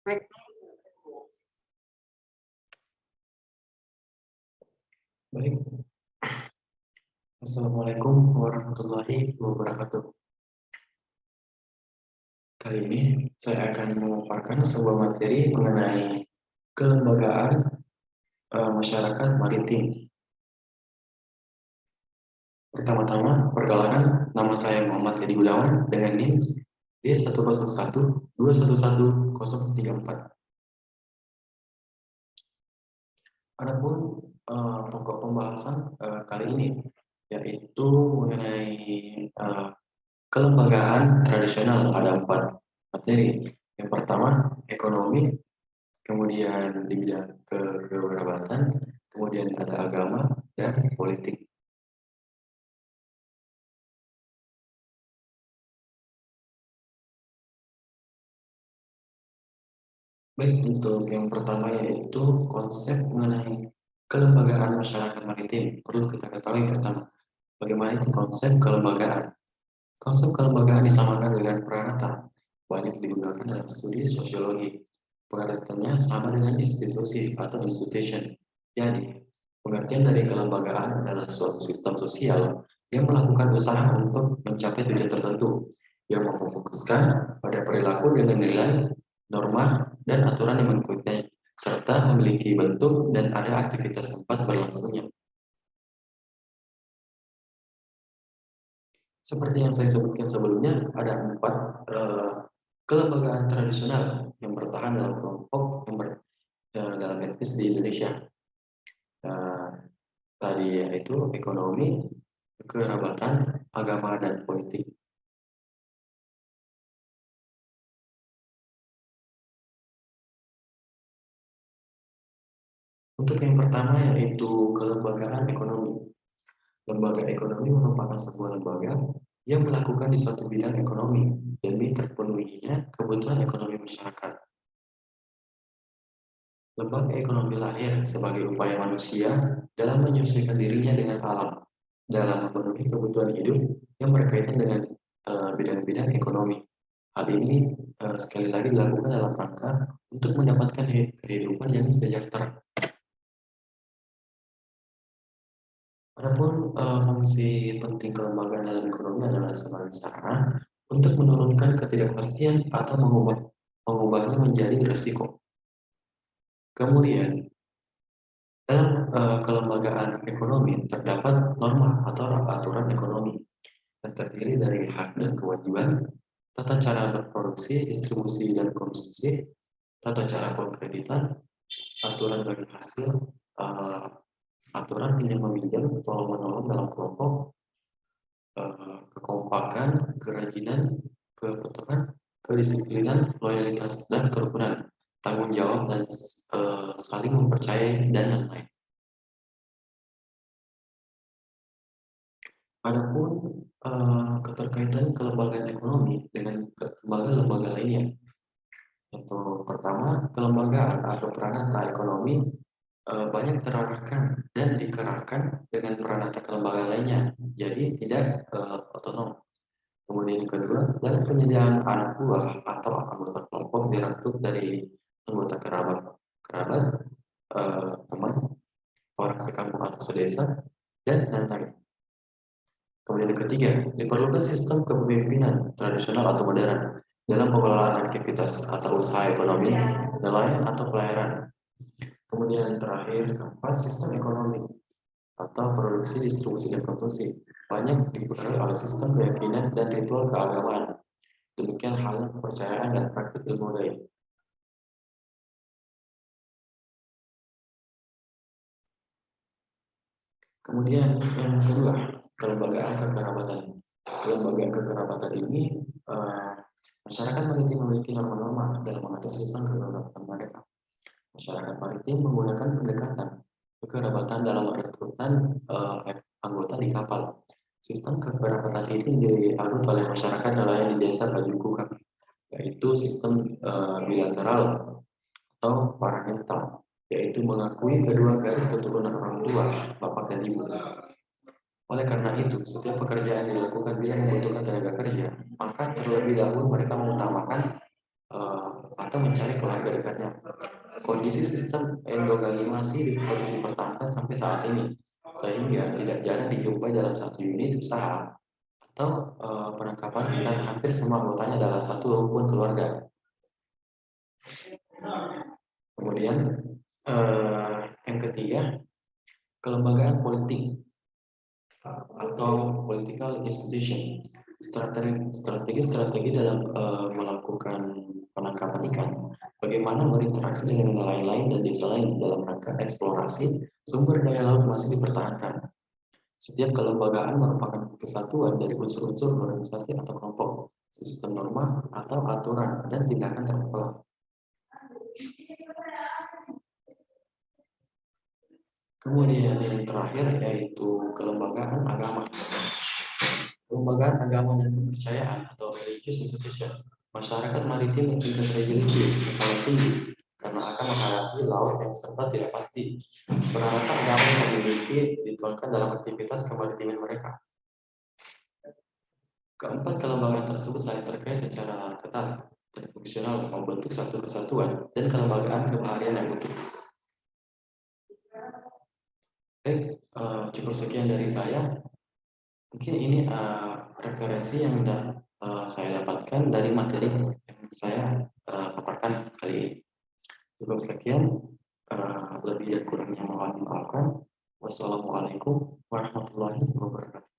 Baik. Baik, Assalamualaikum warahmatullahi wabarakatuh. Kali ini saya akan memaparkan sebuah materi mengenai kelembagaan masyarakat maritim. Pertama-tama, perkenalkan, nama saya Muhammad Edi Gunawan dengan NIM D101211034. Adapun pokok pembahasan kali ini yaitu mengenai kelembagaan tradisional. Ada 4 materi. Yang pertama, ekonomi, kemudian di bidang kekerabatan, kemudian ada agama dan politik. Baik, untuk yang pertama yaitu konsep mengenai kelembagaan masyarakat maritim. Perlu kita ketahui pertama, bagaimana itu konsep kelembagaan. Konsep kelembagaan disamakan dengan peranata, banyak digunakan dalam studi sosiologi. Pengertiannya sama dengan institusi atau institution. Jadi, pengertian dari kelembagaan adalah suatu sistem sosial yang melakukan usaha untuk mencapai tujuan tertentu, yang memfokuskan pada perilaku dengan nilai, norma, dan aturan yang mengikutinya, serta memiliki bentuk dan ada aktivitas tempat berlangsungnya. Seperti yang saya sebutkan sebelumnya, ada 4 kelembagaan tradisional yang bertahan dalam kelompok dalam etnis di Indonesia. Tadi yaitu ekonomi, kekerabatan, agama, dan politik. Untuk yang pertama yaitu kelembagaan ekonomi. Lembaga ekonomi merupakan sebuah lembaga yang melakukan di suatu bidang ekonomi demi terpenuhinya kebutuhan ekonomi masyarakat. Lembaga ekonomi lahir sebagai upaya manusia dalam menyesuaikan dirinya dengan alam, dalam memenuhi kebutuhan hidup yang berkaitan dengan bidang-bidang ekonomi. Hal ini sekali lagi dilakukan dalam rangka untuk mendapatkan kehidupan yang sejahtera. Adapun fungsi penting kelembagaan dalam ekonomi adalah sebagai sarana untuk menurunkan ketidakpastian atau mengubahnya menjadi risiko. Kemudian, dalam kelembagaan ekonomi terdapat norma atau aturan ekonomi yang terdiri dari hak dan kewajiban, tata cara berproduksi, distribusi, dan konsumsi, tata cara pengkreditan, aturan bagi hasil, aturan pinjam meminjam, tolong menolong dalam kelompok, kekompakan, kerajinan, kepatuhan, kedisiplinan, loyalitas, dan kerukunan, tanggung jawab, dan saling mempercayai, dan lain-lain. Adapun keterkaitan kelembagaan ekonomi dengan lembaga-lembaga lainnya. Untuk pertama, kelembagaan atau peranata ekonomi banyak terarahkan dan dikerahkan dengan peranata kelembagaan lainnya, jadi tidak otonom. Kemudian yang kedua, dalam penyediaan anak buah atau anggota kelompok dirangkul dari anggota kerabat, teman, orang sekampung atau sedesa, dan lain-lain. Kemudian yang ketiga, diperlukan sistem kepemimpinan tradisional atau modern dalam pengelolaan aktivitas atau usaha ekonomi, nelayan atau pelayaran. Kemudian yang terakhir, keempat, sistem ekonomi atau produksi, distribusi, dan konsumsi banyak dipengaruhi oleh sistem keyakinan dan ritual keagamaan. Demikian halnya kepercayaan dan praktik ilmu gaib. Kemudian yang kedua, kelembagaan kekerabatan. Kelembagaan kekerabatan ini masyarakat maritim memiliki norma-norma dalam mengatur sistem kekerabatan mereka. Masyarakat maritim menggunakan pendekatan kekerabatan dalam merekrutkan anggota di kapal. Sistem kekerabatan ini dianut oleh masyarakat nelayan di desa Bajuku, yaitu sistem bilateral atau parental, yaitu mengakui kedua garis keturunan orang tua, bapak dan ibu. Oleh karena itu, setiap pekerjaan yang dilakukan bila membutuhkan tenaga kerja, maka terlebih dahulu mereka mengutamakan atau mencari keluarga dekatnya. Kondisi sistem endogamasi di terus dipertahankan sampai saat ini, sehingga tidak jarang dijumpai dalam satu unit usaha atau penangkapan dan hampir semua anggotanya adalah satu rukun keluarga. Kemudian yang ketiga, kelembagaan politik atau political institution. Strategi dalam melakukan penangkapan ikan, bagaimana berinteraksi dengan nelayan lain dan desa lain dalam rangka eksplorasi sumber daya laut masih dipertahankan. Setiap kelembagaan merupakan kesatuan dari unsur-unsur organisasi atau kelompok, sistem norma atau aturan, dan tindakan terpola. Kemudian yang terakhir yaitu kelembagaan agama. Kelembagaan agama dan kepercayaan atau religious institution. Masyarakat maritim yang tingkat religius sangat tinggi karena akan menghadapi laut yang serba tidak pasti. Peralatan agama yang dimiliki dituangkan dalam aktivitas kemaritiman mereka. Keempat kelembagaan tersebut saling terkait secara ketat dan fungsional membentuk satu kesatuan dan kelembagaan kebaharian yang utuh. Baik, cukup sekian dari saya. Mungkin ini referensi yang sudah saya dapatkan dari materi yang saya paparkan kali ini. Cukup sekian, lebih dan kurangnya mohon dimaafkan. Wassalamualaikum warahmatullahi wabarakatuh.